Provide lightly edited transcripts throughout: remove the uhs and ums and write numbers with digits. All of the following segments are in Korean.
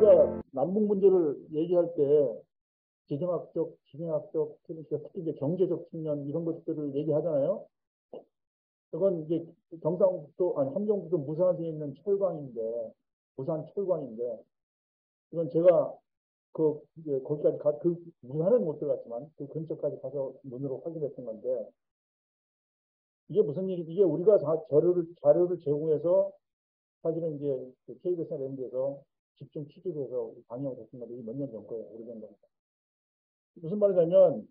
우리가 남북 문제를 얘기할 때 지정학적, 지정학적, 특히 이제 경제적 측면 이런 것들을 얘기하잖아요. 그건 이제 경상북도, 아니, 함경북도 무산시에 있는 철광인데, 부산 철광인데, 이건 제가 이제 거기까지 무산은 못 들어갔지만, 그 근처까지 가서 눈으로 확인했던 건데, 이게 무슨 일이, 이게 우리가 자료를 제공해서 사실은 이제 KBS나 이런 데서 집중 취재해서 방영을 했던 건데, 이게 몇 년 전 거예요. 오래된 겁니다. 무슨 말이냐면,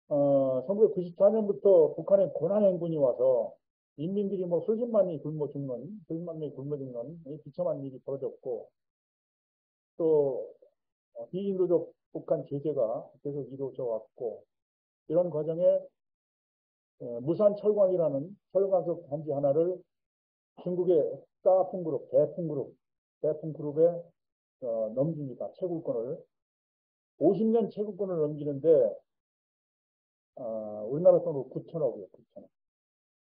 1994년부터 북한에 고난행군이 와서 인민들이 뭐 수십만 명이 굶어 죽는 비참한 일이 벌어졌고, 또 비인도적 북한 제재가 계속 이루어져 왔고, 이런 과정에 무산 철광이라는 철광석 단지 하나를 중국의 대풍그룹에 넘깁니다. 채굴권을. 50년 채굴권을 넘기는데 우리나라 돈으로 9천억이에요. 9천억.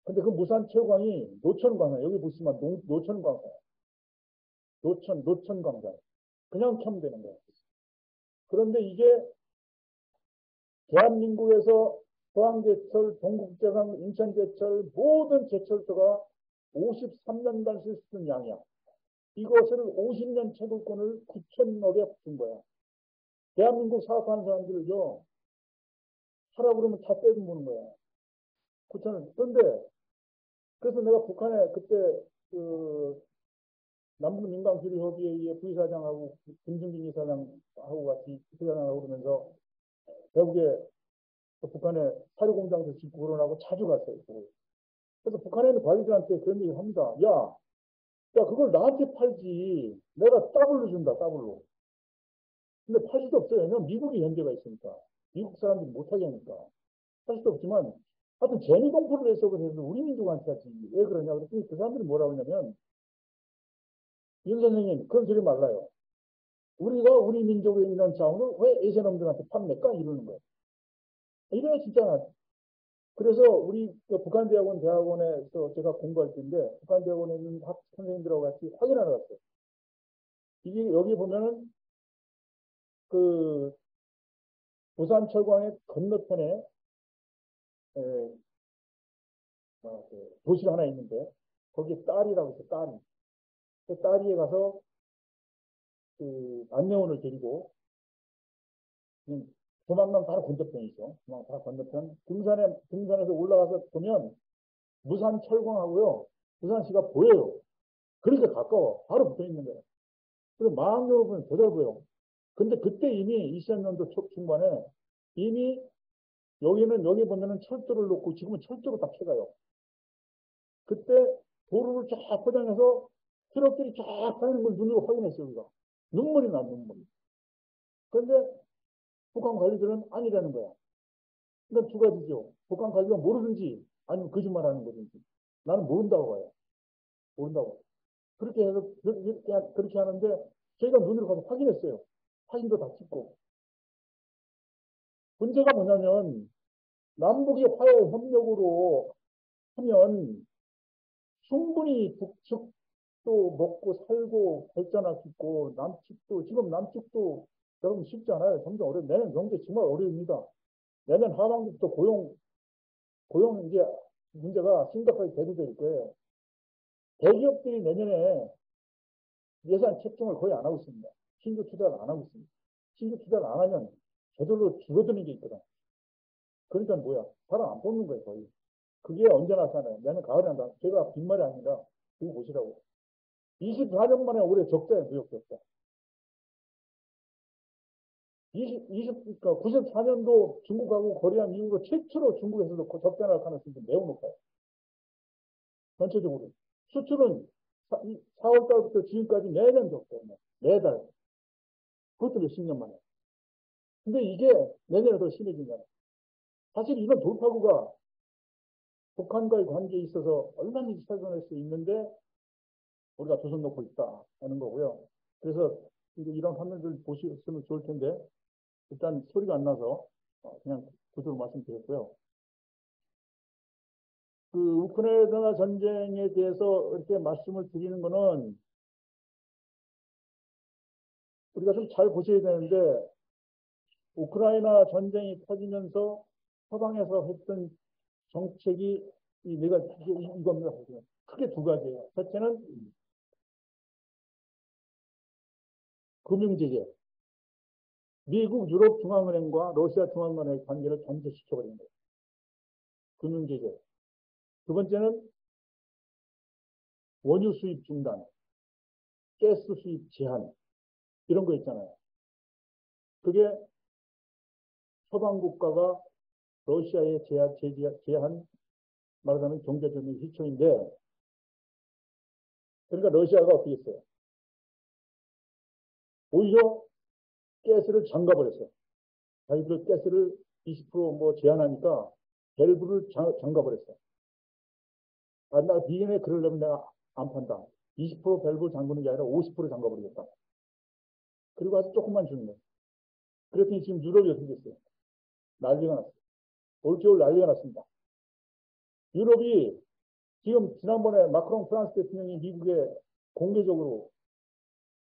근데 그 무산 철광이 노천광산, 여기 보시면 노천광산, 노천광산. 그냥 캐면 되는 거예요. 그런데 이게 대한민국에서 포항제철, 동국제강, 인천제철 모든 제철소가 53년간 쓸 수 있는 양이야. 이것을 50년 채굴권을 9천억에 준 거야. 대한민국 사업하는 사람들을요, 하라 그러면 다 떼고 보는 거야. 9천억. 그런데 그래서 내가 북한에 그때 남북민간교류협의회의 부의사장하고 김승진 이사장하고 같이 부의사장하고 그러면서 결국에 북한에 사료공장에서 짓고 그러라고 자주 갔어요. 그래서 북한에 있는 관리들한테 그런 얘기를 합니다. 야, 그걸 나한테 팔지. 내가 더블로 준다, 더블로. 근데 팔 수도 없어요. 왜냐면 미국이 현재가 있으니까. 미국 사람들이 못하게 하니까. 할 수도 없지만, 하여튼 재미공포를 해서 그래서 우리 민족한테 하지. 왜 그러냐. 그랬더니 그 사람들이 뭐라고 하냐면, 윤 선생님, 그런 소리 말라요. 우리가 우리 민족에 있는 자원을 왜 에세놈들한테 판매까? 이러는 거예요. 이래야 진짜. 그래서 우리 북한대학원에서 제가 공부할 때인데, 북한대학원에 있는 학 선생님들하고 같이 확인하러 갔어요. 이게 여기 보면은 그 부산 철광의 건너편에 도시가 하나 있는데, 거기에 딸이라고 해서 딸이. 그 딸이에 가서 그 안내원을 데리고 조만간 바로 건너편이죠. 조만간 바로 건너편. 등산에서 올라가서 보면 무산 철광하고요. 부산시가 보여요. 그러니까 가까워. 바로 붙어 있는 거예요. 그래서 망원경으로 보면 더 잘 보여. 근데 그때 이미 2000년도 중반에 이미 여기 보면은 철도를 놓고 지금은 철도로 다 펴가요. 그때 도로를 쫙 포장해서 트럭들이 쫙 가는 걸 눈으로 확인했어요, 우리가. 눈물이 나, 눈물이. 그런데 북한 관리들은 아니라는 거야. 그러니까 두 가지죠. 북한 관리가 모르든지 아니면 거짓말하는 거든지. 나는 모른다고 봐요. 모른다고. 그렇게 해서 그렇게 하는데 저희가 눈으로 가서 확인했어요. 사진도 다 찍고. 문제가 뭐냐면 남북이 화해 협력으로 하면 충분히 북측도 먹고 살고 발전할 수 있고 지금 남측도 여러분 쉽지 않아요. 점점 내년 경제 정말 어려웁니다. 내년 하반기부터 고용 이제 문제가 심각하게 대두될 거예요. 대기업들이 내년에 예산 책정을 거의 안 하고 있습니다. 신규 투자를 안 하고 있습니다. 신규 투자를 안 하면 저절로 줄어드는 게 있거든. 그러니까 뭐야? 사람 안 뽑는 거예요, 거의. 그게 언제 나타나요? 내년 가을에 한다. 제가 빈말이 아니라 그거 보시라고. 24년 만에 올해 적자예요, 무역 적자. 94년도 중국하고 거래한 이후로 최초로 중국에서도 적자 날 가능성이 매우 높아요. 전체적으로. 수출은 4월 달부터 지금까지 매년 적자예요. 매달. 그것도 몇십 년 만에. 근데 이게 내년에 더 심해진다. 사실 이건 돌파구가 북한과의 관계에 있어서 얼마든지 살펴낼 수 있는데 우리가 두 손 놓고 있다 하는 거고요. 그래서 이런 화면들 보시면 좋을 텐데 일단 소리가 안 나서 그냥 그대로 말씀드렸고요. 그 우크라이나 전쟁에 대해서 이렇게 말씀을 드리는 거는 우리가 좀 잘 보셔야 되는데 우크라이나 전쟁이 터지면서 서방에서 했던 정책이 내가 이겁니다. 크게 두 가지예요. 첫째는 금융제재. 미국 유럽중앙은행과 러시아 중앙은행의 관계를 단절시켜버린 거예요. 금융제재. 두 번째는 원유 수입 중단, 가스 수입 제한, 이런 거 있잖아요. 그게 서방 국가가 러시아에 제한, 말하자면 경제적인 희초인데, 그러니까 러시아가 어떻게 했어요? 오히려 가스를 잠가버렸어요. 자기들 가스를 20%뭐 제한하니까 밸브를 잠가버렸어요. 아, 나 니네 그러려면 내가 안 판다. 20% 밸브 잠그는 게 아니라 50% 잠가버리겠다. 그리고 아주 조금만 주는 거예요. 그랬더니 지금 유럽이 어떻게 됐어요? 난리가 났어요. 올겨울 난리가 났습니다. 유럽이 지금 지난번에 마크롱 프랑스 대통령이 미국에 공개적으로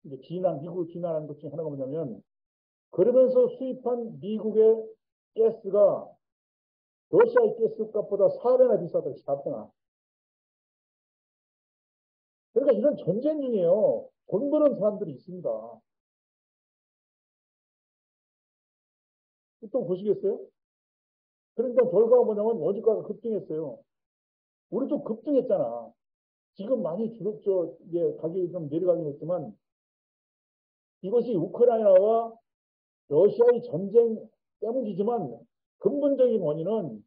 이제 미국을 비난하는 것 중에 하나가 뭐냐면, 그러면서 수입한 미국의 가스가 러시아의 가스값보다 4배나 비싸다, 4배나. 그러니까 이런 전쟁 중이에요. 돈 버는 사람들이 있습니다. 또 보시겠어요? 그러니까 결과가 뭐냐면 원유가가 급등했어요. 우리도 급등했잖아. 지금 많이 이게 가격이 좀 내려가긴 했지만, 이것이 우크라이나와 러시아의 전쟁 때문이지만 근본적인 원인은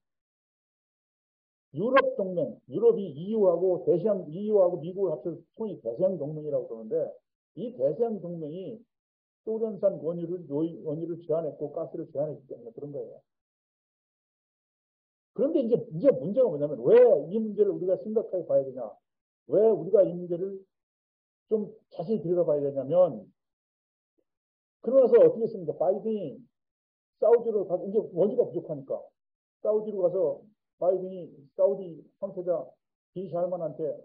유럽 동맹, 유럽이 EU하고 미국을 합쳐서 소위 대서양 동맹이라고 그러는데, 이 대서양 동맹이 소련산 원유를 제한했고 가스를 제한했기 때문에 그런 거예요. 그런데 이제 문제가 뭐냐면, 왜 이 문제를 우리가 심각하게 봐야 되냐? 왜 우리가 이 문제를 좀 자세히 들여다봐야 되냐면, 그러고 나서 어떻게 했습니까? 바이든이 사우디로 가서, 이제 원유가 부족하니까 사우디로 가서 바이든이 사우디 황태자 빈 살만한테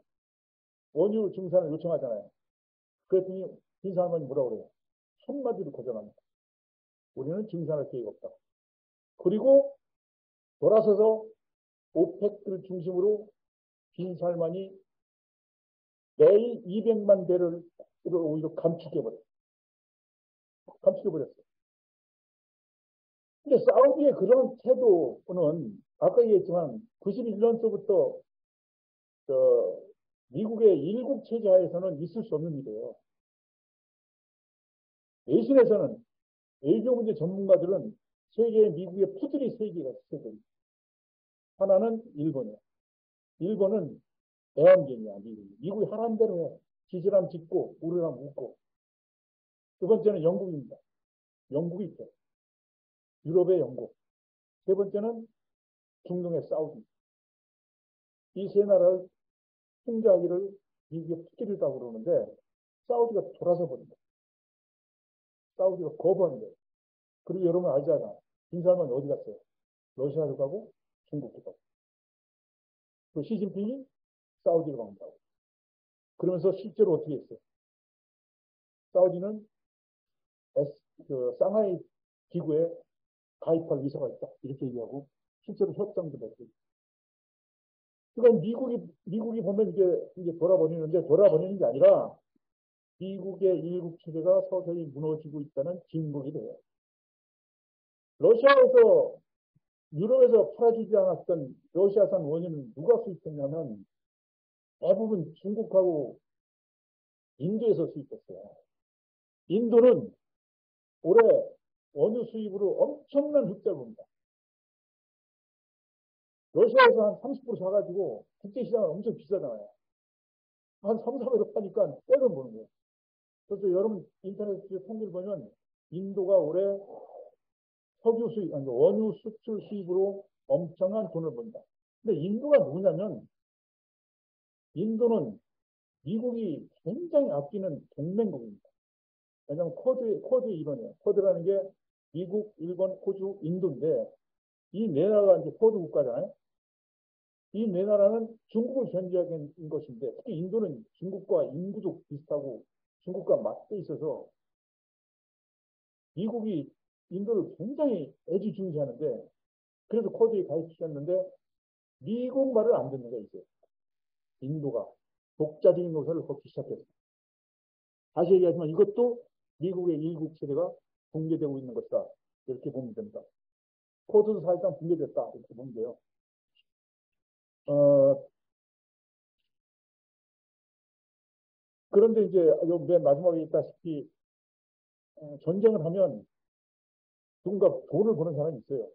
원유 증산을 요청하잖아요. 그랬더니 빈 살만이 뭐라고 그래요? 한마디로 거절합니다. 우리는 증산할 계획 없다. 그리고 돌아서서 오펙을 중심으로 빈 살만이 매일 200만 배를 오히려 감축해버렸어요. 근데 사우디의 그런 태도는 아까 얘기했지만 91년서부터 미국의 일국 체제 하에서는 있을 수 없는 일이에요. 외신에서는 외교 문제 전문가들은 세계에 미국의 푸들이 세 개가 있어요. 하나는 일본이에요. 일본은 애완견이야, 미국이. 미국이 하라는 대로 해. 지지람 짓고, 우르람 웃고. 두 번째는 영국입니다. 영국이 있죠. 유럽의 영국. 세 번째는 중동의 사우디. 이 세 나라를 통제하기를 미국의 푸들이라고 그러는데, 사우디가 돌아서 버린다. 사우디가 거부하는 거예요. 그리고 여러분 알잖아. 빈살만 어디 갔어요? 러시아도 가고, 중국도 가고. 그 시진핑이 사우디로 간다고. 그러면서 실제로 어떻게 했어요? 사우디는 상하이 기구에 가입할 의사가 있다. 이렇게 얘기하고, 실제로 협상도 했어요. 그러니까 미국이 보면 이게 돌아버리는 게 아니라, 미국의 일국 체제가 서서히 무너지고 있다는 징국이 돼요. 러시아에서, 유럽에서 팔아주지 않았던 러시아산 원유는 누가 수입했냐면, 대부분 중국하고 인도에서 수입했어요. 인도는 올해 원유 수입으로 엄청난 흑자를 봅니다. 러시아에서 한 30% 사가지고 국제시장은 엄청 비싸잖아요. 한 3, 4배로 파니까 떼를 보는 거예요. 그래서 여러분 인터넷에 통계를 보면 인도가 올해 석유 수입, 아니 원유 수출 수입으로 엄청난 돈을 번다. 근데 인도가 누구냐면, 인도는 미국이 굉장히 아끼는 동맹국입니다. 왜냐하면 쿼드의 일원이에요. 쿼드라는 게 미국, 일본, 호주, 인도인데, 이 네 나라가 이제 쿼드 국가잖아요. 이 네 나라는 중국을 견제하는 것인데, 특히 인도는 중국과 인구도 비슷하고 중국과 맞대 있어서 미국이 인도를 굉장히 애지중지하는데 그래서 코드에 가입시켰는데 미국 말을 안 듣는 거야 이제. 인도가 독자적인 노선을 걷기 시작했어. 다시 얘기하지만 이것도 미국의 일국 세대가 붕괴되고 있는 것이다. 이렇게 보면 됩니다. 코드도 사실상 붕괴됐다. 이렇게 보면 돼요. 그런데 이제 맨 마지막에 있다시피 전쟁을 하면 누군가 돈을 버는 사람이 있어요.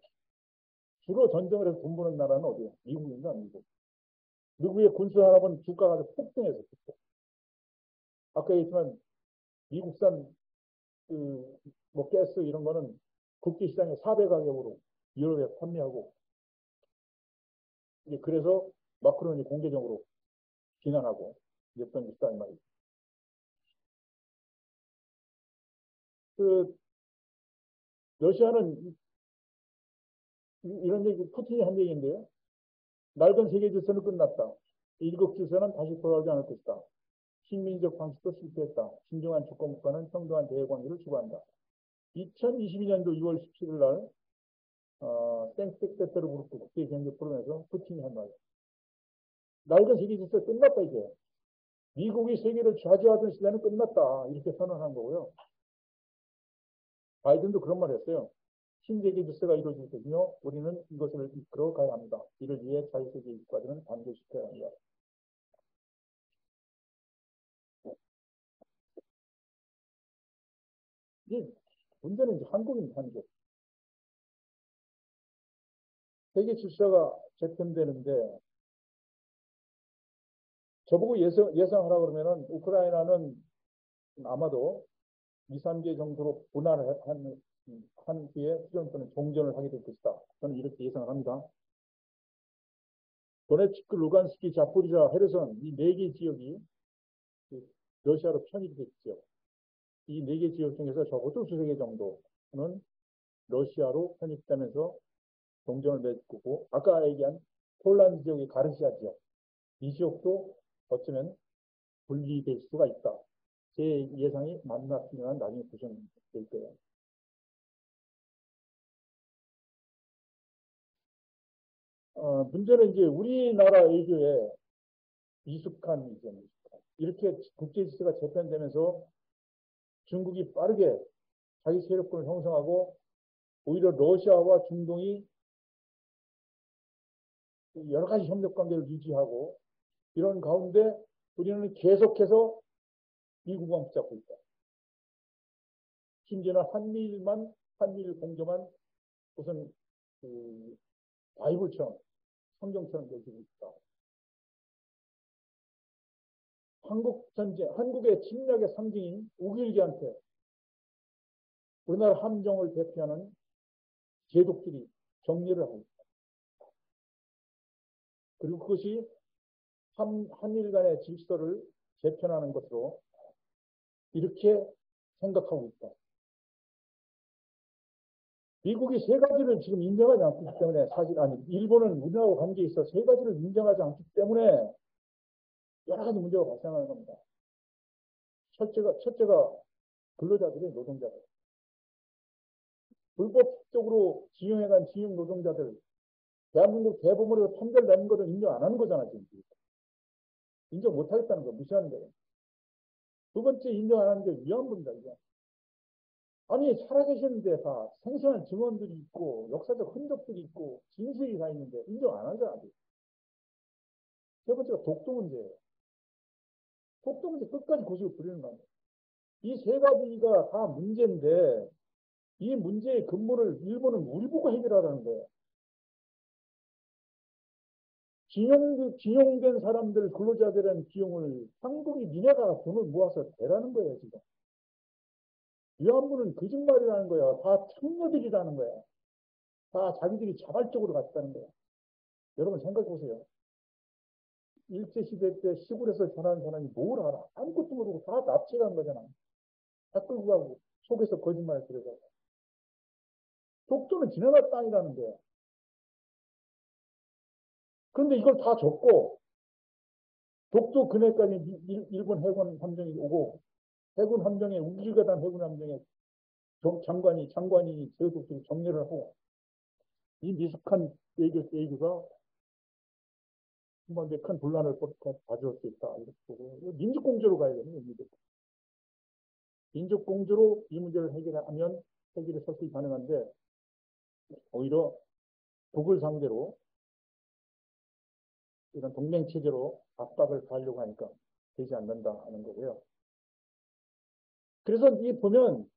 주로 전쟁을 해서 돈 버는 나라는 어디예요? 미국인가 미국. 미국의 군수산업은 주가가 폭등해서 폭등. 아까 얘기했지만 미국산 뭐 가스 이런 거는 국제 시장에 400가격으로 유럽에 판매하고 이제 그래서 마크론이 공개적으로 비난하고 이랬던 게 있다는 말이죠. 러시아는 이런 얘기, 푸틴이 한 얘기인데요. 낡은 세계 질서는 끝났다. 일국 질서는 다시 돌아오지 않을 것이다. 식민지적 방식도 실패했다. 진정한 주권국가는 평등한 대외관계를 추구한다. 2022년도 6월 17일 날 생트페테르부르크 국제경제 포럼에서 푸틴이 한 말. 낡은 세계 질서 끝났다 이제. 미국이 세계를 좌지하던 시대는 끝났다. 이렇게 선언한 거고요. 바이든도 그런 말 했어요. 신세계 질서가 이루어질 것이며 우리는 이것을 이끌어 가야 합니다. 이를 위해 자유세계 국가들은 반드시 지켜야 합니다. 이제 문제는 이제 한국입니다. 한국. 세계 질서가 재편되는데 저보고 예상하라 그러면은 우크라이나는 아마도 2, 3개 정도로 분할을 한 뒤에 수련 또는 종전을 하게 될 것이다. 저는 이렇게 예상을 합니다. 도네츠크, 루간스키, 자포리자, 헤르손 이 네 개 지역이 러시아로 편입이 됐죠. 이 네 개 지역 중에서 적어도 두세 개 정도는 러시아로 편입되면서 동전을 맺고 아까 얘기한 폴란드 지역의 가르시아 지역 이 지역도 어쩌면 분리될 수가 있다. 제 예상이 맞나 나중에 보시면 될 거예요. 문제는 이제 우리나라 외교에 미숙한 이제 이렇게 국제 질서가 재편되면서 중국이 빠르게 자기 세력권을 형성하고 오히려 러시아와 중동이 여러 가지 협력 관계를 유지하고 이런 가운데 우리는 계속해서 미국만 붙잡고 있다. 심지어는 한미일 공조만 무슨 바이블처럼 성경처럼 여기고 있다. 한국 전쟁, 한국의 침략의 상징인 우길기한테 우리나라 함정을 대표하는 제독들이 격리를 하고 있다. 그리고 그것이 한일 간의 질서를 재편하는 것으로 이렇게 생각하고 있다. 미국이 세 가지를 지금 인정하지 않기 때문에 사실 일본은 우리나라와 관계에 있어 세 가지를 인정하지 않기 때문에 여러 가지 문제가 발생하는 겁니다. 첫째가 근로자들의 노동자들. 불법적으로 지용해간 지용 노동자들. 대한민국 대법원에서 판결 내는 것을 인정 안 하는 거잖아, 지금. 인정 못 하겠다는 거, 무시하는 거예요. 두 번째 인정 안 하는 게 위안부입니다, 이게. 아니, 살아계셨는데 다 생생한 증언들이 있고, 역사적 흔적들이 있고, 진술이 다 있는데, 인정 안 하잖아, 아직. 세 번째가 독도 문제예요. 독도 문제 끝까지 고집을 부리는 거예요. 이 세 가지가 다 문제인데, 이 문제의 근본을 일본은 우리 보고 해결하라는 거예요. 징용된 사람들, 근로자들은 비용을 한국이 니네가 돈을 모아서 대라는 거예요, 지금. 위안부는 거짓말이라는 거야. 다 청녀들이라는 거야. 다 자기들이 자발적으로 갔다는 거야. 여러분 생각해 보세요. 일제시대 때 시골에서 자라는 사람이 뭘 알아? 아무것도 모르고 다 납치한 거잖아. 다 끌고 가고 속에서 거짓말을 들어가고. 독도는 지네가 땅이라는 거야. 그런데 이걸 다 줬고 독도 그네까지 일본 해군 함정이 오고 해군 함정에 우길가단 해군 함정에 장관이 제도적 정리를 하고 이 미숙한 외교가 한번에 큰 분란을 가져올 수 있다. 이렇게 보고 민족공조로 가야 되는 거예요. 민족공조로 이 문제를 해결하면 해결이 설득이 가능한데 오히려 북을 상대로 이런 동맹체제로 압박을 가하려고 하니까 되지 않는다 하는 거고요. 그래서 이 보면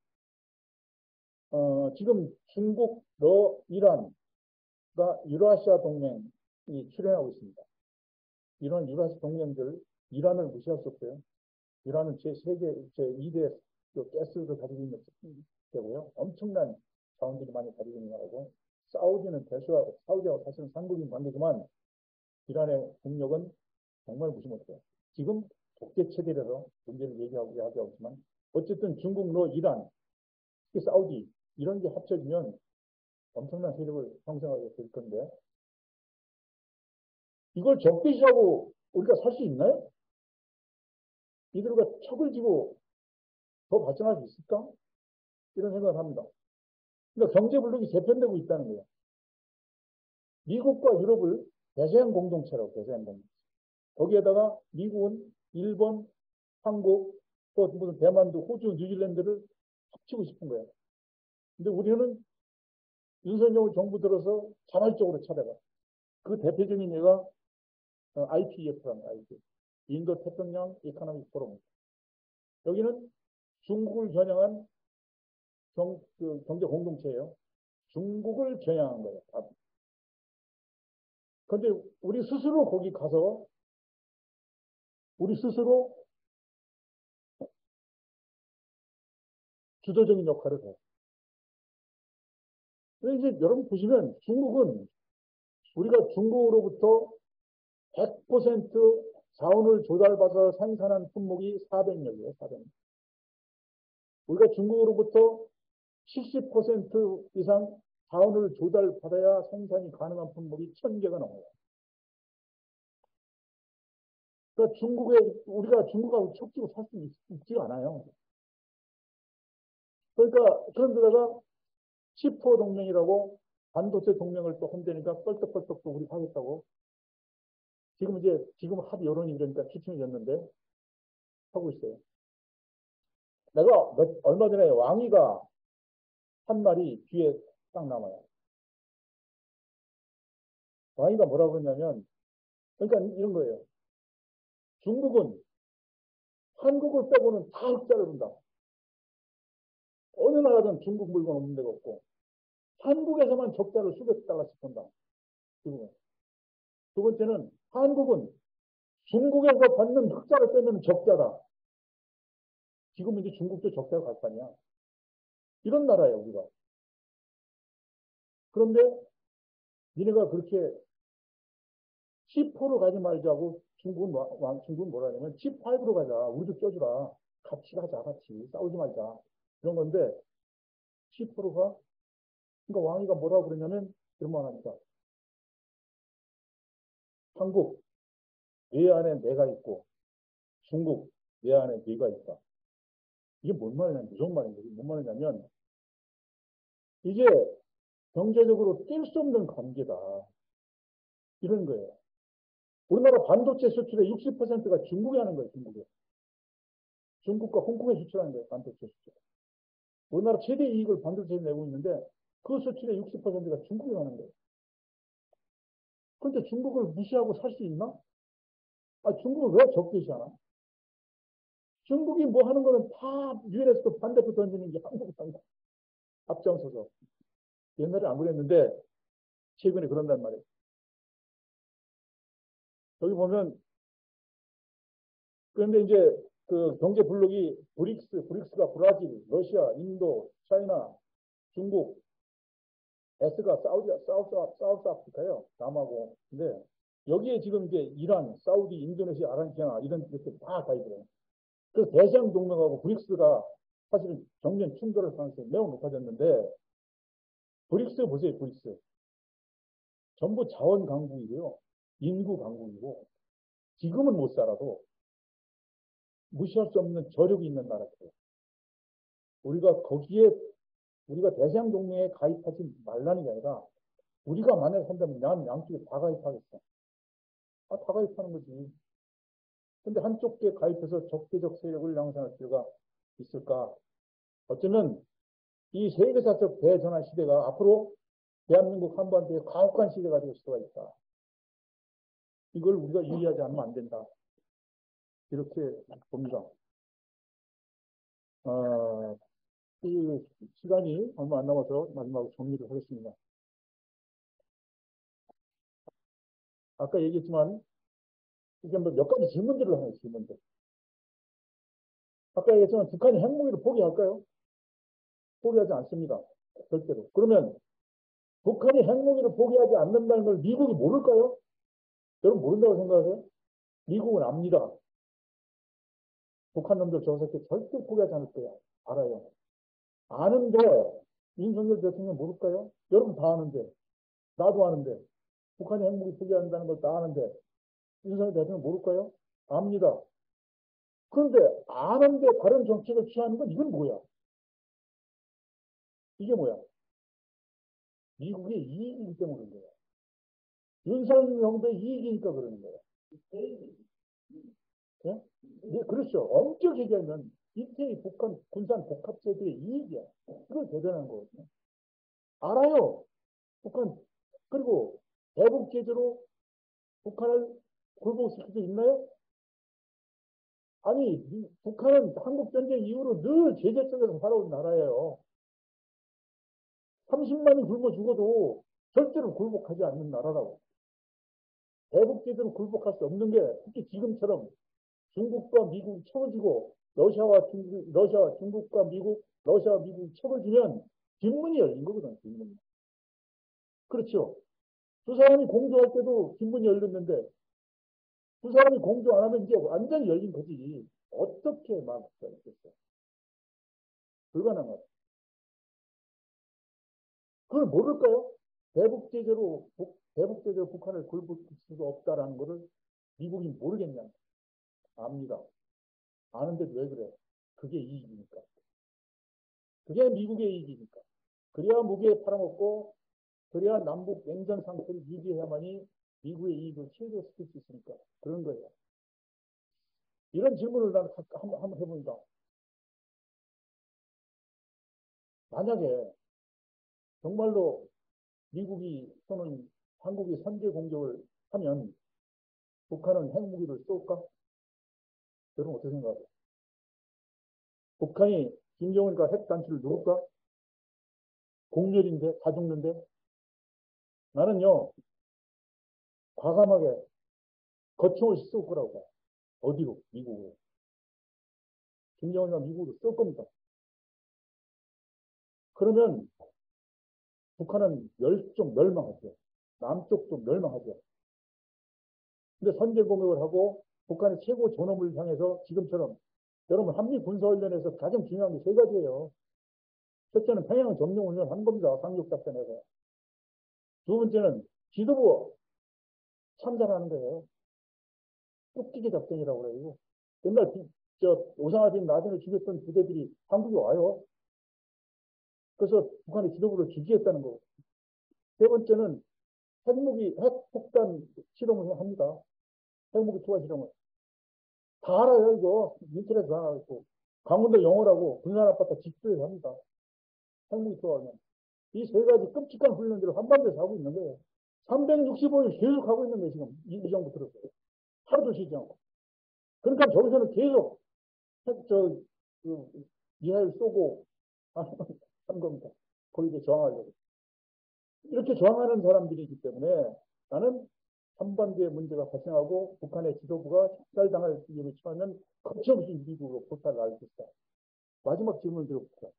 지금 중국, 이란과 유라시아 동맹이 출연하고 있습니다. 이런 유라시아 동맹들, 이란을 무시할 수 없어요. 이란은 세계 제2대 가스를 가지고 있는 때고요. 엄청난 자원들이 많이 가지고 있는 나라고, 사우디는 사우디하고 사실은 상국인 관계지만 이란의 국력은 정말 무시 못해요. 지금 독재 체제라서 문제를 얘기하고 있지만 어쨌든 중국, 이란, 특히 사우디 이런 게 합쳐지면 엄청난 세력을 형성하게 될 건데 이걸 적대시하고 우리가 살 수 있나요? 이들과 척을 지고 더 발전할 수 있을까? 이런 생각을 합니다. 그러니까 경제 블록이 재편되고 있다는 거예요. 미국과 유럽을 대서양 공동체라고, 대서양 공동체. 거기에다가 미국은 일본, 한국, 또 무슨 대만도, 호주, 뉴질랜드를 합치고 싶은 거예요. 근데 우리는 윤석열 정부 들어서 자발적으로 찾아가. 그 대표적인 예가 IPEF라는 IPEF. 인도 태평양 이코노믹 포럼. 여기는 중국을 겨냥한 경제 공동체예요. 중국을 겨냥한 거예요. 그런데 우리 스스로 거기 가서 우리 스스로 주도적인 역할을 해요. 그래서 이제 여러분 보시면 중국은 우리가 중국으로부터 100% 자원을 조달받아서 생산한 품목이 400여개예요. 400여. 우리가 중국으로부터 70% 이상 자원을 조달받아야 생산이 가능한 품목이 1000개가 넘어요. 그러니까 우리가 중국하고 척지고 살 수 있지가 않아요. 그러니까 그런데다가 10호 동맹이라고 반도체 동맹을 또 한다니까 뻘떡뻘떡 또 우리 하겠다고. 지금 합의 여론이 이러니까 기침해졌는데 하고 있어요. 내가 얼마 전에 왕이가 한 말이 귀에 딱 남아요. 왕이가 뭐라고 그러냐면, 그러니까 이런 거예요. 중국은 한국을 빼고는 다 흑자를 본다. 어느 나라든 중국 물건 없는 데가 없고, 한국에서만 적자를 수백 달러씩 본다. 중국은. 두 번째는 한국은 중국에서 받는 흑자를 빼면 적자다. 지금 이제 중국도 적자가 갈 거 아니야. 이런 나라예요, 우리가. 그런데 니네가 그렇게 10%로 가지 말자고 중국은 뭐라 하냐면 15%로 가자. 우리도 껴주라. 같이 가자, 같이. 싸우지 말자. 이런 건데 10%가 그러니까 왕이가 뭐라고 그러냐면 이런 말 하니까 한국 내 안에 내가 있고 중국 내 안에 네가 있다. 이게 뭔 말이냐면 무슨 말인지 뭔 말이냐면 이게 경제적으로 뗄 수 없는 관계다. 이런 거예요. 우리나라 반도체 수출의 60%가 중국에 하는 거예요. 중국과 홍콩에 수출하는 거예요. 반도체 수출. 우리나라 최대 이익을 반도체에 내고 있는데 그 수출의 60%가 중국에 가는 거예요. 그런데 중국을 무시하고 살 수 있나? 중국을 왜 적대시하나? 중국이 뭐 하는 거는 다 유엔에서도 반대표 던지는 게 한국입니다. 앞장서서. 옛날에 안 그랬는데 최근에 그런단 말이에요. 여기 보면 그런데 이제 그 경제 블록이 브릭스가 브라질, 러시아, 인도, 차이나, 중국, S가 사우스 아프리카예요. 남하고. 근데 여기에 지금 이제 이란, 사우디, 인도네시아, 아르헨티나 이런 것들 다 가입해요. 그래서 대서양 동맹하고 브릭스가 사실은 정면 충돌할 가능성이 매우 높아졌는데 브릭스 보세요. 브릭스. 전부 자원 강국이고요. 인구 강국이고 지금은 못 살아도 무시할 수 없는 저력이 있는 나라들이에요. 우리가 거기에 우리가 대서양 동맹에 가입하지 말라는 게 아니라 우리가 만약에 한다면 난 양쪽에 다 가입하겠어. 아, 다 가입하는 거지. 근데 한쪽에 가입해서 적대적 세력을 양산할 필요가 있을까? 어쩌면 이 세계사적 대전환 시대가 앞으로 대한민국 한반도의 가혹한 시대가 될 수가 있다. 이걸 우리가 유의하지 않으면 안 된다. 이렇게 봅니다. 이 시간이 얼마 안 남아서 마지막으로 정리를 하겠습니다. 아까 얘기했지만 이게 몇 가지 질문들을 하는 질문들. 아까 얘기했지만 북한이 핵무기를 포기할까요? 포기하지 않습니다. 절대로. 그러면 북한이 핵무기를 포기하지 않는다는 걸 미국이 모를까요? 여러분 모른다고 생각하세요? 미국은 압니다. 북한 놈들 저 새끼 절대 포기하지 않을 거야. 알아요. 아는데 윤석열 대통령 모를까요? 여러분 다 아는데. 나도 아는데. 북한이 핵무기 포기한다는 걸 다 아는데 윤석열 대통령 모를까요? 압니다. 그런데 아는데 다른 정책을 취하는 건 이건 뭐야? 이게 뭐야? 미국의 이익이기 때문에 그런 거야. 윤석열 정부의 이익이니까 그러는 거야. 예? 예, 그렇죠. 엄격히 얘기하면 이태리 북한 군산 복합체제의 이익이야. 그걸 대변하는 거거든요. 알아요. 북한. 그리고 대북제재로 북한을 굴복시킬 수 있나요? 아니, 북한은 한국전쟁 이후로 늘 제재 속에서 살아온 나라예요. 30만이 굶어 죽어도 절대로 굴복하지 않는 나라라고. 대북제재로 굴복할 수 없는 게 특히 지금처럼 중국과 미국이 척을 쥐고 러시아와 중국과 미국, 러시아와 미국이 척을 쥐면 뒷문이 열린 거거든, 뒷문이. 그렇죠. 두 사람이 공조할 때도 뒷문이 열렸는데 두 사람이 공조 안 하면 이제 완전히 열린 거지. 어떻게 막을 수가 있겠어? 불가능하다. 그걸 모를까요? 대북제재로 북한을 굴복시킬 수가 없다라는 것을 미국이 모르겠냐? 압니다. 아는데도 왜 그래? 그게 이익이니까. 그게 미국의 이익이니까. 그래야 무기에 팔아먹고 그래야 남북 냉전 상태를 유지해야만이 미국의 이익을 최소시킬 수 있으니까 그런 거예요. 이런 질문을 나는 한번 해봅니다. 만약에 정말로 미국이 또는 한국이 선제 공격을 하면 북한은 핵무기를 쏠까? 여러분 어떻게 생각하세요? 북한이 김정은과 핵단추를 누를까? 공렬인데 다 죽는데 나는요 과감하게 거총을 쏠 거라고 봐요. 어디로? 미국으로. 김정은과 미국으로 쏠 겁니다. 그러면 북한은 멸종 멸망하죠. 남쪽도 멸망하죠. 근데 선제 공격을 하고 북한의 최고 존엄을 향해서 지금처럼 여러분 한미 군사훈련에서 가장 중요한 게 세 가지예요. 첫째는 평양 점령 훈련을 한 겁니다. 상륙작전에서. 두 번째는 지도부 참전하는 거예요. 뚝기기 작전이라고 그래요. 옛날 오상화 빈 라덴을 죽였던 부대들이 한국에 와요. 그래서 북한의 지도부를 지지했다는 거고. 세 번째는 핵폭탄 실험을 합니다. 핵무기 투하 실험을. 다 알아요, 이거. 인터넷에 다 알고. 강원도 영어라고 군산 아파트 집도에서 합니다. 핵무기 투하하면. 이 세 가지 끔찍한 훈련들을 한반도에서 하고 있는 거예요. 365일 계속 하고 있는 거예요, 지금. 이 정부 들었어요. 하루도 쉬지 않고. 그러니까 저기서는 계속, 미사일 쏘고, 한 겁니다. 거기에 저항하려고. 이렇게 저항하는 사람들이기 때문에 나는 한반도에 문제가 발생하고 북한의 지도부가 삭살당할 위기를 처하면 거침없이 미국으로 포탈을 알겠다. 마지막 질문을 드려볼게요.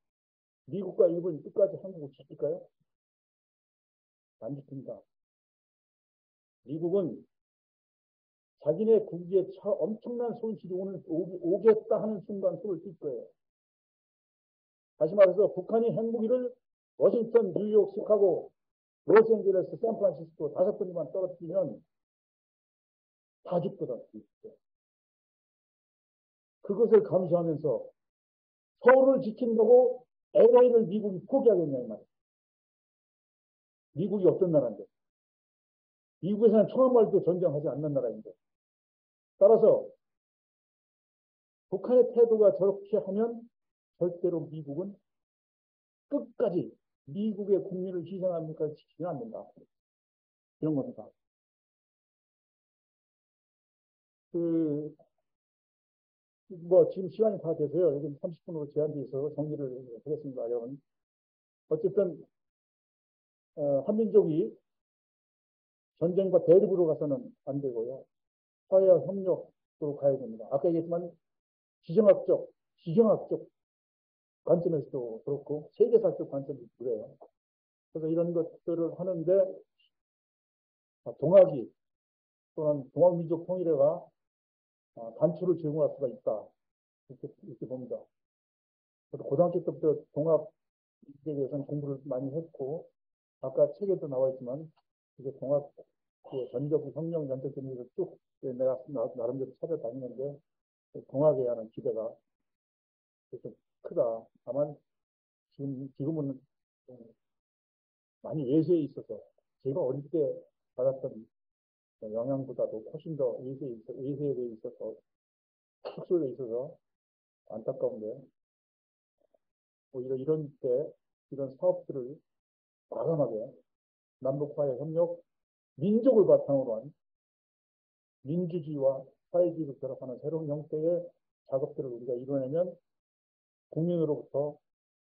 미국과 일본이 끝까지 한국을 지킬까요? 안 지킵니다. 미국은 자기네 국기에 엄청난 손실이 오겠다 하는 순간 손을 뛸 거예요. 다시 말해서 북한이 핵무기를 워싱턴, 뉴욕, 시카고, 로스앤젤레스, 샌프란시스코 5번만 떨어뜨리면 다 죽거든. 그것을 감수하면서 서울을 지킨다고 LA를 미국이 포기하겠냐, 이 말이야. 미국이 어떤 나라인데. 미국에서는 총 한 발도 전쟁하지 않는 나라인데. 따라서 북한의 태도가 저렇게 하면 절대로 미국은 끝까지 미국의 국민을 희생합니까? 지키지는 않는다. 이런 겁니다. 지금 시간이 다 돼서요. 여기 30분으로 제한되어 있어서 정리를 하겠습니다, 여러분. 어쨌든, 한민족이 전쟁과 대립으로 가서는 안 되고요. 사회와 협력으로 가야 됩니다. 아까 얘기했지만, 지정학적 관점에서도 그렇고, 세계사적 관점도 그래요. 그래서 이런 것들을 하는데, 동학이 또는 동학민족 통일회가 단초를 제공할 수가 있다. 이렇게 봅니다. 저도 고등학교 때부터 동학에 대해서는 공부를 많이 했고, 아까 책에도 나와 있지만, 이게 동학 전적 혁명 연대점에서 쭉 내가 나름대로 찾아다니는데, 동학에 하는 기대가 좀 크다. 다만, 지금은 많이 외세에 있어서, 제가 어릴 때 받았던 영향보다도 훨씬 더 외세에 대해 있어서, 축소돼 있어서 안타까운데, 오히려 이런 때, 이런 사업들을 과감하게 남북화의 협력, 민족을 바탕으로 한 민주주의와 사회주의를 결합하는 새로운 형태의 작업들을 우리가 이뤄내면 국민으로부터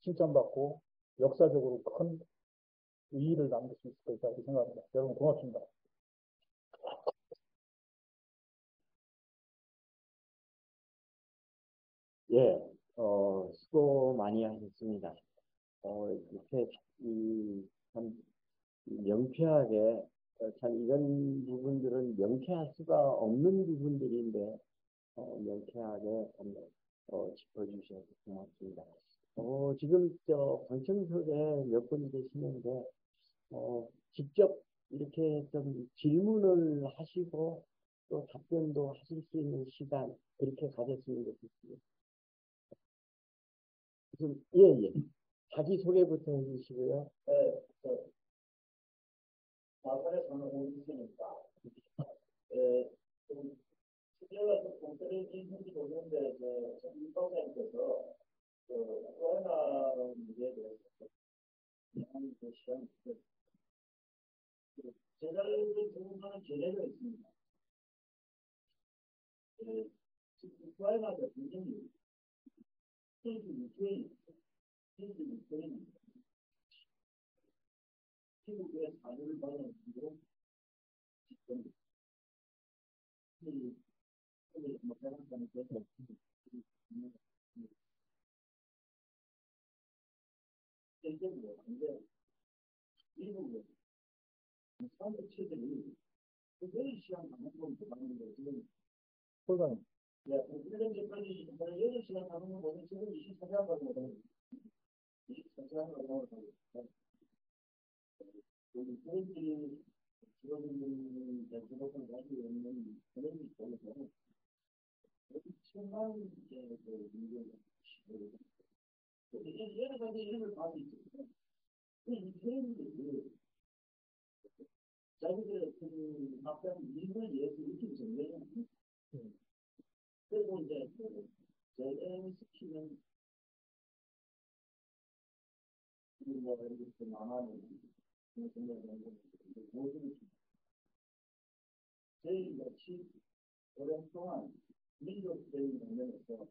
칭찬받고 역사적으로 큰 의의를 남길 수 있을 것이다 이렇게 생각합니다. 여러분 고맙습니다. 예, 수고 많이 하셨습니다. 이렇게, 참, 명쾌하게, 참, 이런 부분들은 명쾌할 수가 없는 부분들인데, 명쾌하게 짚어주셔서 고맙습니다. 지금, 방청석에 몇 분 계시는데, 직접 이렇게 좀 질문을 하시고, 또 답변도 하실 수 있는 시간, 그렇게 가졌으면 좋겠습니다. 예. 자기소개부터 해주시고요. 네, 마산에 저는 오주입니다. 제가 공들인 인지 보는데, 이방사님께서 우크라이나 문제에 대해서 한 시간, 제가 주목하는 계례가 있습니다. 우크라이나가 굉장히 유크레인, 미국의 사주를 받은 분들은 지금 생각하는 것은 실제로 근데 미국의 사무체들이 그들의 시간 가는 건 많은데 지금 소장 이런 것까지 8시간 가는 건 뭐지 지금 24시간 가는 거거든요. 24시간 가는 거거든요. 그들이 지금 대표적으로 가지고 있는 그런 쪽에서 엄청난 문제가 여러 가지 이름을 봐도 있습니다. 이 사람들이 자기들의 막상 일을 위해서 이렇게 정리해요. 그리고 이제 재래시키는 이렇게 남아는 모든 저희 같이 오랫동안 민족적인 면에서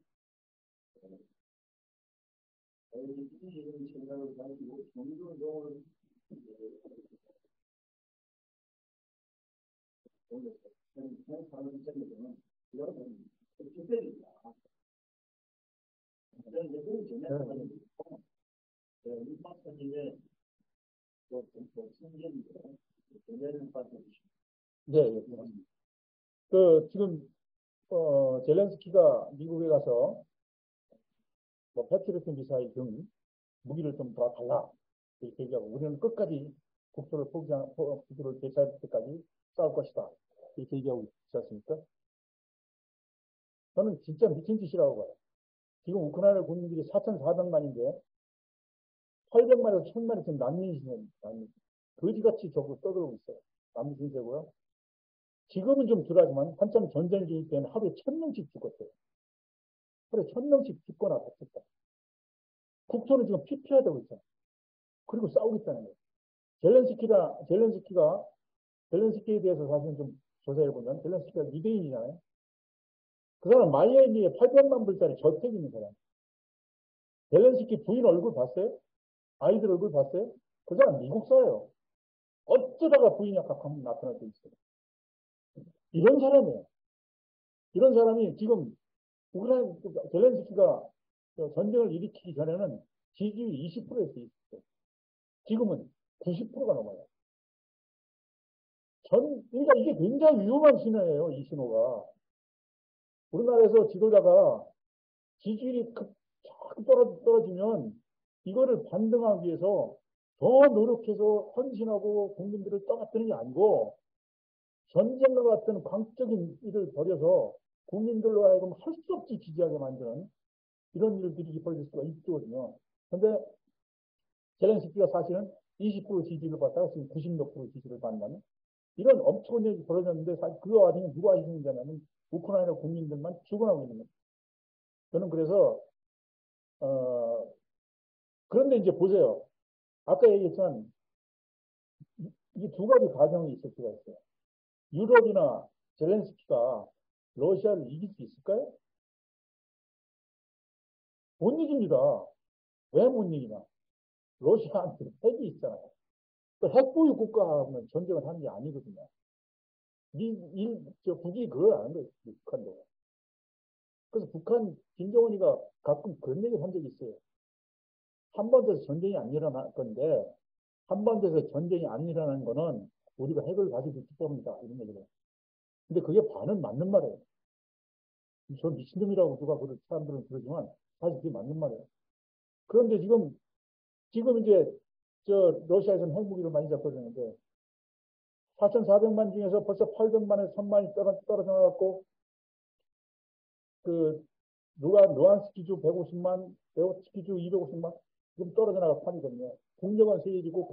이런 생각을 가지고 종교적으로 사는 입장에서는 이거는 주택이다. 그런 전략을 이 박사님의 성견인데 전략을 받아주십니다. 네, 지금 젤렌스키가 미국에 가서 패트리어트 미사일 등 무기를 좀 더 달라 이렇게 얘기하고 우리는 끝까지 국토를 되찾을 때까지 싸울 것이다 이렇게 얘기하고 있지 않습니까? 저는 진짜 미친 짓이라고 봐요. 지금 우크라이나 국민들이 4,400만인데 800만에서 1000만이 지금 난민 신세입니다. 난민. 거지같이 저거 떠들고 있어요. 난민 신세고요. 지금은 좀 덜하지만 한참 전쟁 중일 때는 하루에 1000명씩 죽었어요. 하루에 1000명씩 죽거나 다쳤다. 국토는 지금 피폐화되고 있잖아요. 그리고 싸우겠다는 거예요. 젤렌스키에 대해서 사실은 좀 조사해보면 젤렌스키가 유대인이잖아요. 그 사람 마이애미에 800만 불짜리 저택 있는 사람. 젤렌스키 부인 얼굴 봤어요? 아이들 얼굴 봤어요? 그 사람 미국사예요. 어쩌다가 부인이 각각 나타날 수 있어요. 이런 사람이에요. 이런 사람이 지금 우크라이나 젤렌스키가 전쟁을 일으키기 전에는 지지율 20%에서 있었어요. 지금은 90%가 넘어요. 그러니까 이게 굉장히 위험한 신호예요, 이 신호가. 우리나라에서 지도자가 지지율이 자꾸 떨어지면 이거를 반등하기 위해서 더 노력해서 헌신하고 국민들을 떠받드는 게 아니고 전쟁과 같은 광적인 일을 벌여서 국민들로 하여금 할 수 없이 지지하게 만드는 이런 일들이 벌어질 수가 있거든요. 그런데 젤렌스키가 사실은 20% 지지를 받다가 지금 90몇 프로 지지를 받는 이런 엄청난 일이 벌어졌는데 사실 그 와중에 누가 희생자냐면 우크라이나 국민들만 죽어나고 있는 거예요. 저는 그래서 그런데 이제 보세요. 아까 얘기했지만 이 두 가지 가정이 있을 수가 있어요. 유럽이나 젤렌스키가 러시아를 이길 수 있을까요? 못 이깁니다. 왜 못 이기냐? 러시아한테 핵이 있잖아요. 또 핵보유 국가하면 전쟁을 하는 게 아니거든요. 북이 그걸 아는 거예요. 북한도. 그래서 북한 김정은이가 가끔 그런 얘기를 한 적이 있어요. 한반도에서 전쟁이 안 일어날 건데 한반도에서 전쟁이 안 일어나는 거는 우리가 핵을 가지고 있기 때문이다. 이런 얘기를. 근데 그게 반은 맞는 말이에요. 저 미친놈이라고 누가 그럴 사람들은 그러지만 사실 그게 맞는 말이에요. 그런데 지금 이제 러시아에서는 핵무기를 많이 잡고 있는데 4,400만 중에서 벌써 800만에 1000만이 떨어져 나갔고 루안스키주 150만, 데오츠키주 250만 지금 떨어져 나갈 판이거든요. 국력은 세일이고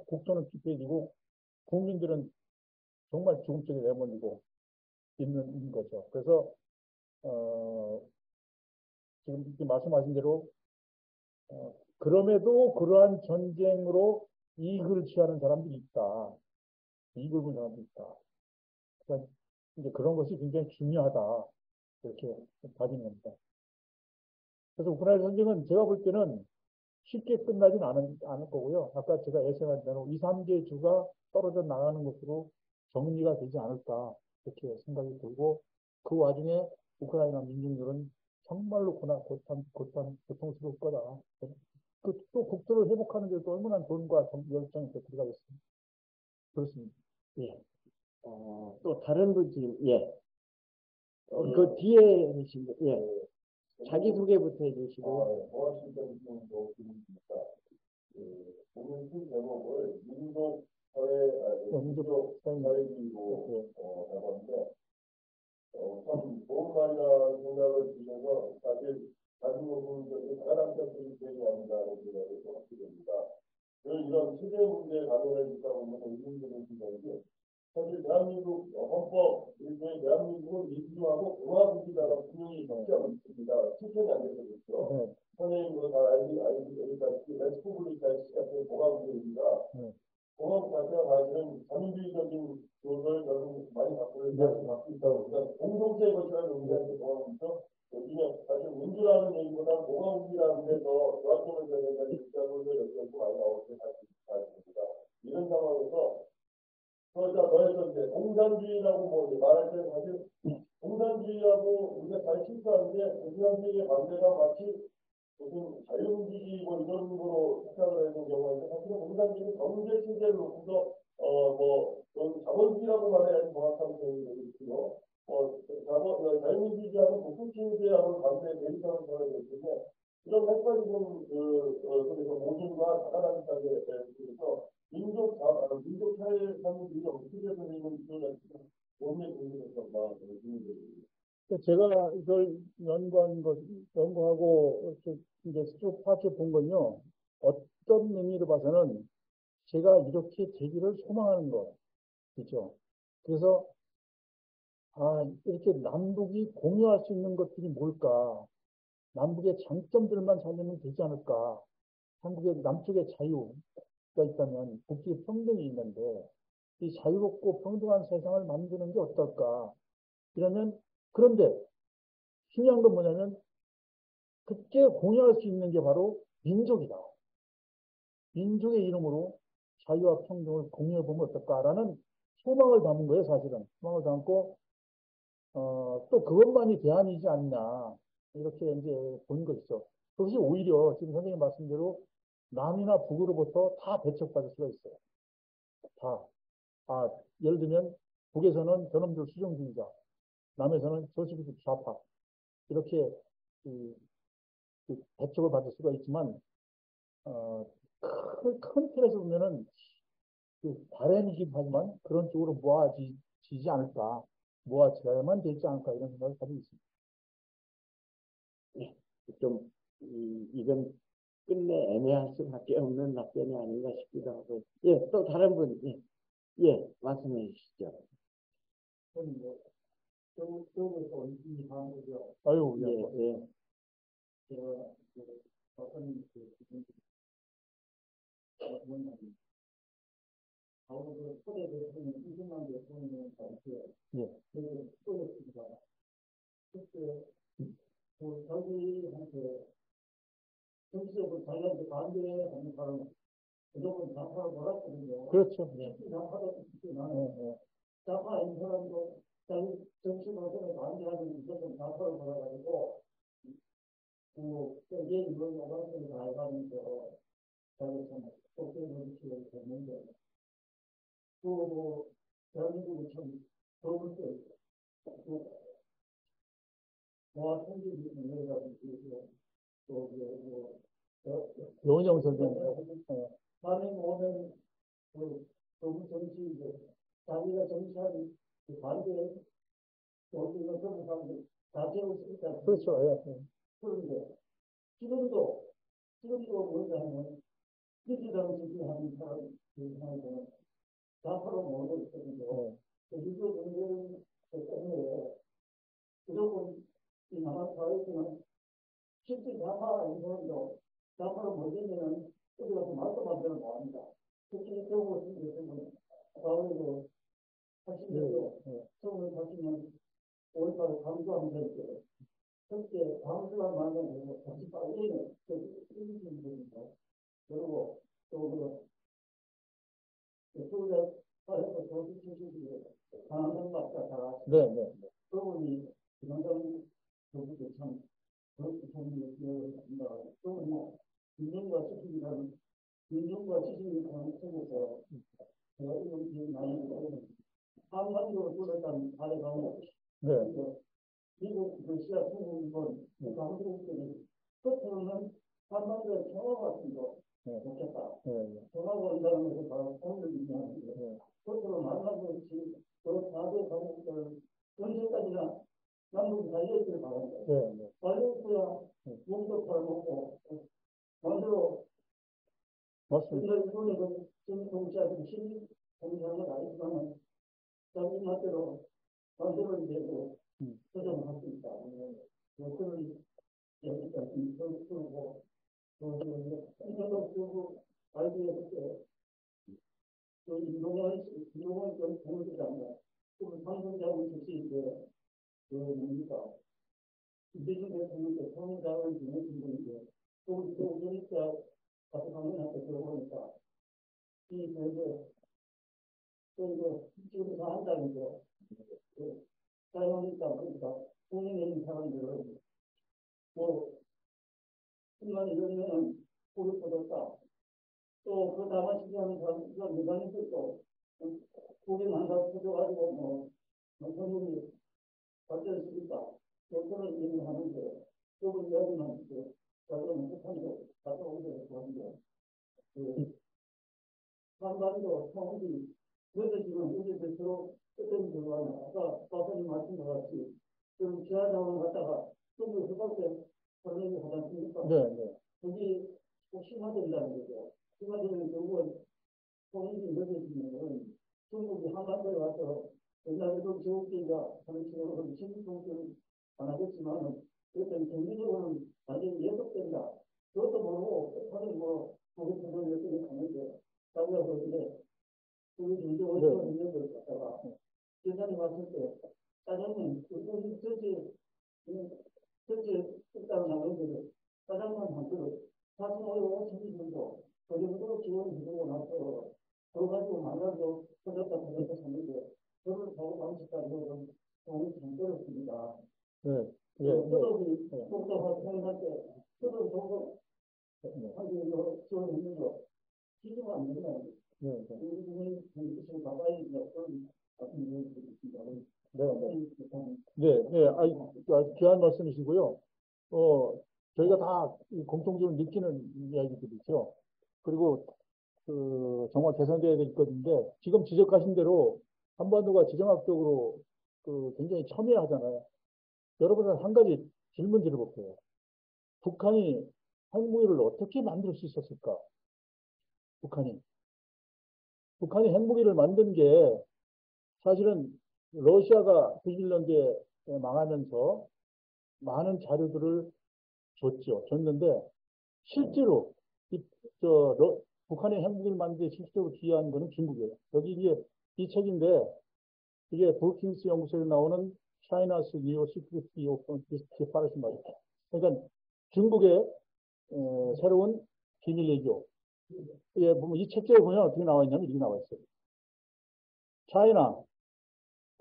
국토는 피폐해지고 국민들은 정말 죽음 쪽에 내몰리고 있는 거죠. 그래서 지금 이렇게 말씀하신 대로 그럼에도 그러한 전쟁으로 이익을 취하는 사람들이 있다. 이익을 본 사람들이 있다. 그러니까 이제 그런 것이 굉장히 중요하다. 이렇게 봐지는 겁니다. 그래서 우크라이나 전쟁은 제가 볼 때는 쉽게 끝나진 않을 거고요. 아까 제가 예상한 대로 2, 3개 주가 떨어져 나가는 것으로 정리가 되지 않을까 이렇게 생각이 들고 그 와중에 우크라이나 민중들은 정말로 고통스러울 거다. 또 국토를 회복하는 데도 얼마나 돈과 열정이 들어가겠습니까? 그렇습니다. 예. 또 다른 분 지금, 예. 그 뒤에 계신 분, 예. 자기소개부터 해주시고요. 오늘 그 제목을 민족 사회주의로 해봤는데 참 좋은 말이라 생각을 주셔서 사실 가진 것은 사람들이 되지 않는다는 생각을 하게 됩니다. 이런 세대 문제에 관련해 있다 보면 의문되는 생각이 사실 대한민국 헌법 일종의 대한민국은 민주하고 공화국이다가 분명히 있지않고 있습니다. 실천이 안 돼서 그렇죠. 선생님도 다 알다시피 레스포블리카 같은 공화국입니다. 공화국 자체가 사실은 자민주의적인 것을 결국 많이 갖고 있다고. 그러니까 공동체의 것이라는 의미에서 공화국이죠. 요즘에 사실 민주라는 얘기보다 공화국이라는 게 더 조합점을 줘야 된다는 입장으로 여기서 많이 나올 때 사실입니다. 이런 상황에서 그러자 더해서 이제 공산주의라고 뭐 말할 때 사실 공산주의하고 우리가 잘 실수하는 게 공산주의의 반대가 마치 무슨 자유민주주의 뭐 이런 거로 생각을 하는 경우가 있는데 사실은 공산주의는 경제 체제를 놓고서 자본주의라고 말해야 정확한 표현이 되겠고요. 자유민주주의하고 복수체제하고 반대 대립하는 경우가 있기 때문에 이런 헷갈리는 그래서 모순과 다가다니까지 그래서 민족 사회 사무들이 어떻게 되는 몸에 드는 것과 제가 이걸 연구하고 이제 쭉 파악해 본 건요. 어떤 의미로 봐서는 제가 이렇게 되기를 소망하는 거, 그렇죠? 그래서 이렇게 남북이 공유할 수 있는 것들이 뭘까? 남북의 장점들만 살리면 되지 않을까? 한국의 남쪽의 자유가 있다면 북쪽의 평등이 있는데 이 자유롭고 평등한 세상을 만드는 게 어떨까? 이러면 그런데 중요한 건 뭐냐면 그때 공유할 수 있는 게 바로 민족이다. 민족의 이름으로 자유와 평등을 공유해보면 어떨까라는 소망을 담은 거예요, 사실은. 소망을 담고, 또 그것만이 대안이지 않냐. 이렇게 이제 본 것이죠. 그것이 오히려 지금 선생님 말씀대로 남이나 북으로부터 다 배척받을 수가 있어요. 다. 예를 들면, 북에서는 저놈들 수정주의자, 남에서는 저수비도 좌파. 이렇게 배척을 받을 수가 있지만, 큰 틀에서 보면은 바람이긴 하지만 그런 쪽으로 모아지지 않을까, 모아져야만 되지 않을까 이런 생각을 가지고 있습니다. 좀 이건 끝내 애매할 수밖에 없는 답변이 아닌가 싶기도 하고. 예, 또 다른 분, 예, 말씀해 주시죠. 저쪽에서 이 방법이요. 아유, 예. 제가 어떤 아무래도 초대 대통령, 이승만 대통령 당시에 그 쏘였습니다. 그때 자기한테 정치적으로 자기한테 반대하는 사람은 무조건 좌파로 몰았거든요. 그렇죠. 좌파도 나는 좌파 아닌 사람도 자기 정치 노선에 반대하는 무조건 좌파로 몰아가지고 이게 이런 노선을 다 해가면서 자기 참 속된 정치를 했는데 대한민국이 참 좋은 게 모아 통일이 내려가지고 노은영 선생님 만에 오면 좋은 정치 자기가 정치하는 반대 우리가 그런 사람들 다 세웠으니까 그렇죠. 그런데 지금도 뭔가 하면 민주당 지지하는 사람들 좌파로 모으고 있거든요. 이거 문제는 때문에 무조건 이 남한 사회에서는 실제 좌파 인사람도 좌파로 모이면은 어디 가서 말도 만들어 나옵니다. 특히 경우 같은 과거에도 80년도 처음에 80년 5.18 강조하면 되는데 그때 강조한 만나고 같이 빨리는 일주일입니다. 그리고 또 서울에 사회에서 도시 출신들이 강한 박사 다 그분이 지난번 교수도 참 그렇게 보는 기억을 합니다. 또 민중과 지식이라는 민중과 지식의 관점에서 제가 이런 기억이 많이 나요. 한반도로 뚫었다는 아래가 미국 러시아 중국은 강국들이 끝으로는 한반도의 평화 같은 거 좋겠다. 평화가 온다는 것이 바로 통일을 의미하는데 끝으로 만나고 있지 그 4대 강국들 언제까지나 남북이 달려있기를 바랍니다. 달려있어야 몸도 팔먹고 만들어 맞습니다. 일본에서 정치하고 신이 공개하는 건 아니지만 자기 맛대로 만들어야 되고 조정을 할 수 있다. 그런 얘기가 있고 이것도 그리고 아이디어 때 인동은 좀 보여주지 않나. 방송자하고 주시는데 뭡니까? 이재준 대통령께 통일당을 지내신 분인데 또 우리가 가서 강연한테 들어보니까 이 그런데 또 이거 지금 다 한다면서 사용하니까 그러니까 통일에 있는 사람들은 순간 이러면 고를 뻗었다. 또 그 다만 시기하는 사람들과 메가니즘도 고개 만나서 터져가지고 선생님이 발전할 수 있다. 그런 얘기를 하는데 그분 이야기는 자기는 북한도 갔다 오게 하는데 한반도 통일이 그래서 지금 우리 대표로 어떤 결과는 아까 박사님 말씀 것 같이 그럼 지하자원을 갖다가 중국에서 밖에 보내는 거지 않습니까? 거기 심화된다는 거죠. 심화되는 경우는 통일이 늦어지면은 중국이 한반도에 와서 옛날에도 제국주의가 정치적으로 신통을 안 하겠지만 어떤 경제적으로는 완전히 예속된다. 그것도 모르고 다른 뭐 고객들은 여전히 가는데 자기가 그런데 우리 경제 원칙을 있는 걸 갖다가 예산이 왔을 때 짜장면 우리 전체 식당 나오는데 짜장면 한 그릇 4,500원 5,000원 정도 그 정도로 지원해주고 나서 그거 가지고 만나서 터졌다 샀는데 그걸 사고 방식까지는 돈이 참 떨어집니다. 네. 예, 수도비 속도가 생각할 때 수도 정도 하기로 지원했는 거 기준가 안 되나요? 네. 우리 부분이 지금 가봐야 그런 같은 경우도 있습니다. 네, 네, 아주 귀한 말씀이시고요. 저희가 다 공통적으로 느끼는 이야기들이죠. 그리고 정말 개선돼야 될 것인데 지금 지적하신 대로 한반도가 지정학적으로 굉장히 첨예하잖아요. 여러분은 한 가지 질문 드려볼게요. 북한이 핵무기를 어떻게 만들 수 있었을까? 북한이 핵무기를 만든 게 사실은 러시아가 91년도에 망하면서 많은 자료들을 줬는데 실제로 북한의 핵무기를 만드는 데 실제로 기여한 거는 중국이에요. 여기 이 책인데 이게 브루킹스 연구소에 나오는 China's New Security Open Disclosure 말이에요. 그러니까 중국의 새로운 비밀 외교. 예, 보면 이 책자에 보면 어떻게 나와 있냐면 이렇게 나와 있어요. China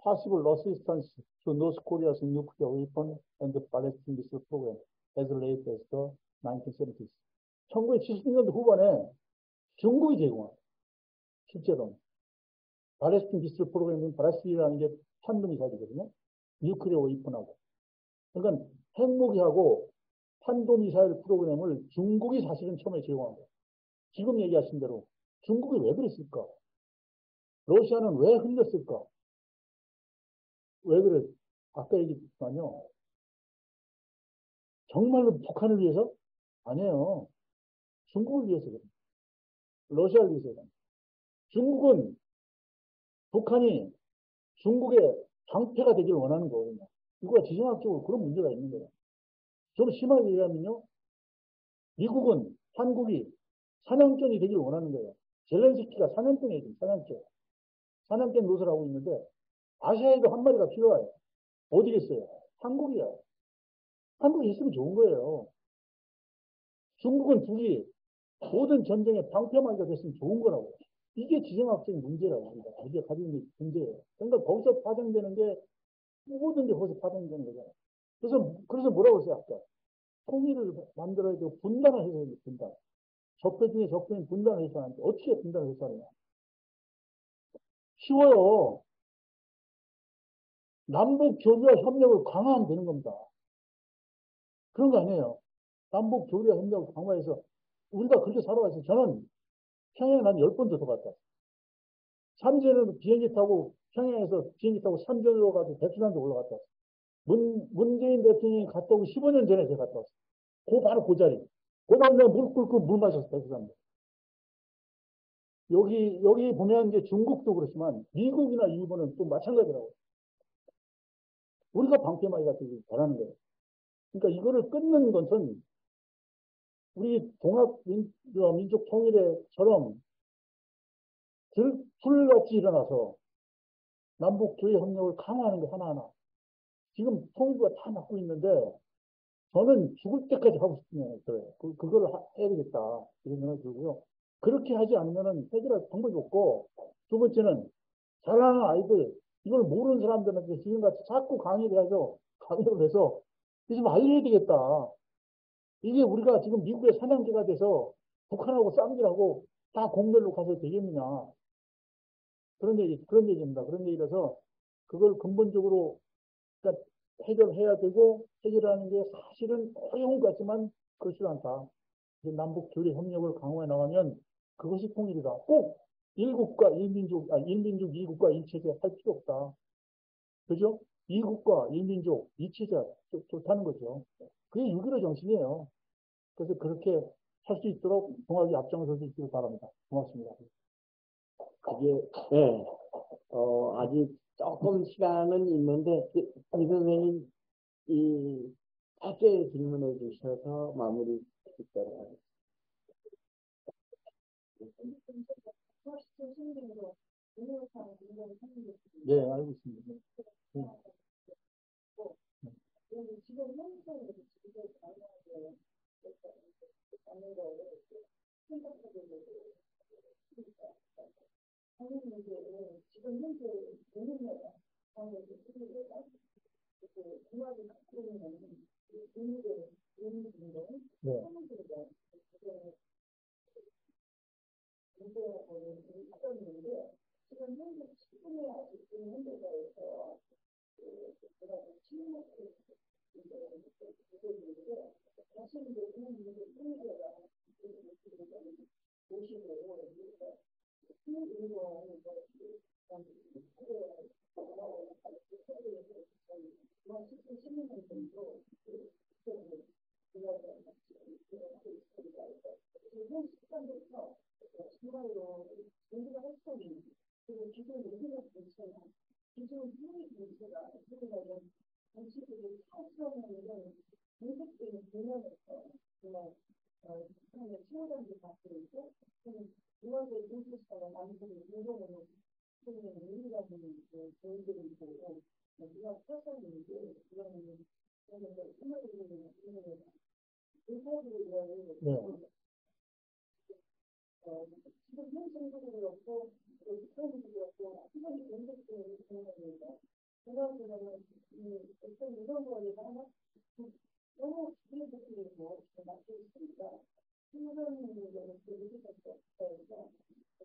possible assistance to North Korea's nuclear weapon and the ballistic missile program as late as the 1970s. 1970년대 후반에 중국이 제공한 실제로 발리스틱 미사일 프로그램은 발리스틱이라는 게 탄도미사일이거든요. 뉴클리어 웨이폰하고. 그러니까 핵무기하고 탄도미사일 프로그램을 중국이 사실은 처음에 제공한 거예요. 지금 얘기하신 대로 중국이 왜 그랬을까? 러시아는 왜 흘렸을까? 왜 그래? 아까 얘기했지만요. 정말로 북한을 위해서? 아니에요. 중국을 위해서 그래요. 러시아를 위해서 그래요. 중국은 북한이 중국의 방패가 되기를 원하는 거거든요. 이거가 지정학적으로 그런 문제가 있는 거예요. 좀 심하게 얘기하면요. 미국은 한국이 사냥견이 되기를 원하는 거예요. 젤렌스키가 사냥꾼이에요. 사냥견 노릇을 하고 있는데 아시아에도 한 마리가 필요해요. 어디겠어요? 한국이야. 한국이 있으면 좋은 거예요. 중국은 북이 모든 전쟁에 방패막이가 됐으면 좋은 거라고. 이게 지정학적인 문제라고 우리가 가지고 있는 문제예요. 그러니까 거기서 파생되는 게 모든 게 거기서 파생되는 거잖아요. 그래서 뭐라고 했어요, 아까? 통일을 만들어야 되고 분단을 해야 돼요, 분단. 적폐 중에 적폐인 분단을 해서 하는데 어떻게 분단을 해서 하느냐? 쉬워요. 남북 교류와 협력을 강화하면 되는 겁니다. 그런 거 아니에요. 남북 교류와 협력을 강화해서 우리가 그렇게 살아왔어요. 저는 평양에 한 10번도 더 갔다 왔어요. 삼전에도 비행기 타고 평양에서 비행기 타고 삼전으로 가서 백두산도 올라갔다 왔어요. 문재인 대통령이 갔다 오고 15년 전에 제가 갔다 왔어요. 바로 그 자리. 그 다음 내가 물 끓고 물 마셨어요. 백두산도. 여기 보면 이제 중국도 그렇지만 미국이나 일본은 또 마찬가지라고. 우리가 방패막이가 되길 바라는 거예요. 그러니까 이거를 끊는 것은 우리 민족 통일에처럼 불같이 일어나서 남북 교회 협력을 강화하는 거 하나하나. 지금 통일부가 다 맡고 있는데 저는 죽을 때까지 하고 싶으면 그래요. 그걸 해야 되겠다. 이런 생각이 들고요. 그렇게 하지 않으면 해결할 방법이 없고, 두 번째는 잘하는 아이들, 이걸 모르는 사람들한테 지금같이 자꾸 강의를 해서 이제 좀 알려야 되겠다. 이게 우리가 지금 미국의 사냥개가 돼서 북한하고 싸움질하고 다 공멸로 가서 되겠느냐. 그런 얘기입니다. 그런 얘기라서 그걸 근본적으로 그러니까 해결해야 되고 해결하는 게 사실은 어려운 것 같지만 그렇지 않다. 남북 교류 협력을 강화해 나가면 그것이 통일이다. 꼭 일국가 일민족, 일민족 이국가 이체제 할 필요 없다. 그죠? 이국가 일민족 이체제 좋다는 거죠. 그게 6.15 정신이에요. 그래서 그렇게 할 수 있도록 동학이 앞장서 주시기 바랍니다. 고맙습니다. 그게, 네, 아직 조금 시간은 있는데, 이 선생님, 짧게 질문해 주셔서 마무리 짓도록 하겠습니다. 네, 알고 있습니다. 네. 네.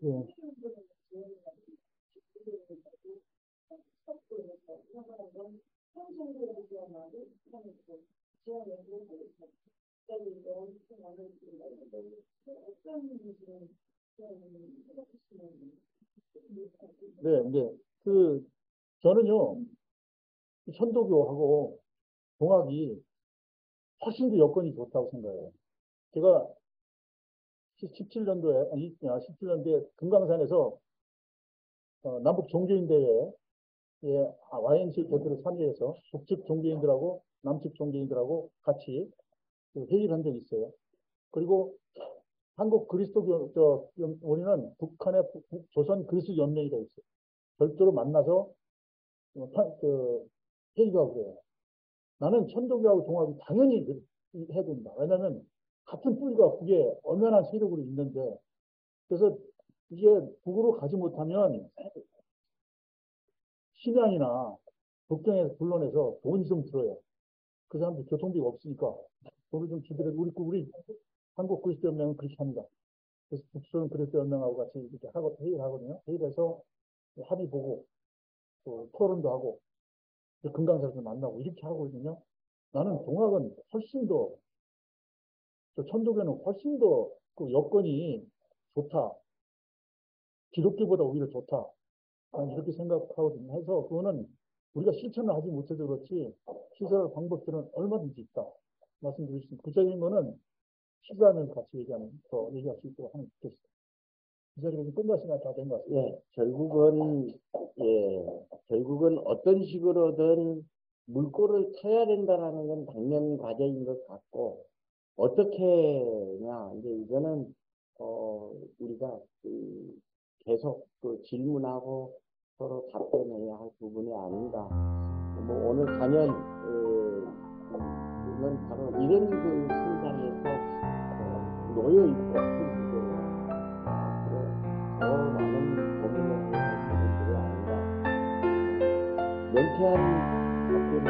네. 네. 네, 네. 저는요, 천도교하고 동학이 훨씬 더 여건이 좋다고 생각해요. 제가 17년도에, 17년도에 금강산에서 남북 종교인대회에 YNC 대표로 참여해서 북측 종교인들하고 남측 종교인들하고 같이 회의를 한 적이 있어요. 그리고 한국 그리스도교, 우리는 북한의 조선 그리스도 연맹이가 있어요. 별도로 만나서 회의가 그래요. 나는 천도교하고 동학이 당연히 해야 된다. 왜냐하면 같은 뿌리가 북에 엄연한 세력으로 있는데, 그래서 이게 북으로 가지 못하면 심양이나 북경에서 불러내서 돈 좀 들어요. 그 사람들 교통비가 없으니까 돈을 좀 주더라도 우리 한국 그리스도 연맹은 그렇게 합니다. 그래서 북소련 그리스도 연맹하고 같이 이렇게 회의를 하거든요. 회의를 해서 합의 보고 또 토론도 하고 금강산에서 만나고 이렇게 하거든요. 나는 동학은 훨씬 더, 천도교는 훨씬 더 그 여건이 좋다. 기독교보다 오히려 좋다. 나는 이렇게 생각하거든요. 해서 그거는 우리가 실천을 하지 못해서 그렇지 시설 방법들은 얼마든지 있다. 말씀드릴 수 있습니다. 구체적인 거는 시간을 같이 더 얘기할 수 있도록 하면 좋겠습니다. 이 자리가 좀 끝날 시간 다 된 것 같습니다. 예, 결국은 어떤 식으로든 물꼬를 터야 된다라는 건 당면 과제인 것 같고, 어떻게냐, 이제 이거는, 우리가 계속 질문하고 서로 답변해야 할 부분이 아닌가. 뭐 오늘 강연, 는 바로 이런 심상에서 놓여있고, 앞으로 더 많은 고민을 하는 분들이 아닌가. 명쾌한 답변은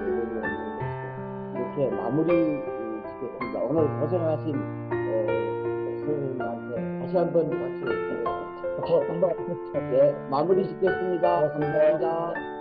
여전히 없는 것이고, 이렇게 마무리 짓겠습니다. 오늘 고생하신 선생님한테 다시 한번 박수. 네, 마무리 짓겠습니다. 감사합니다.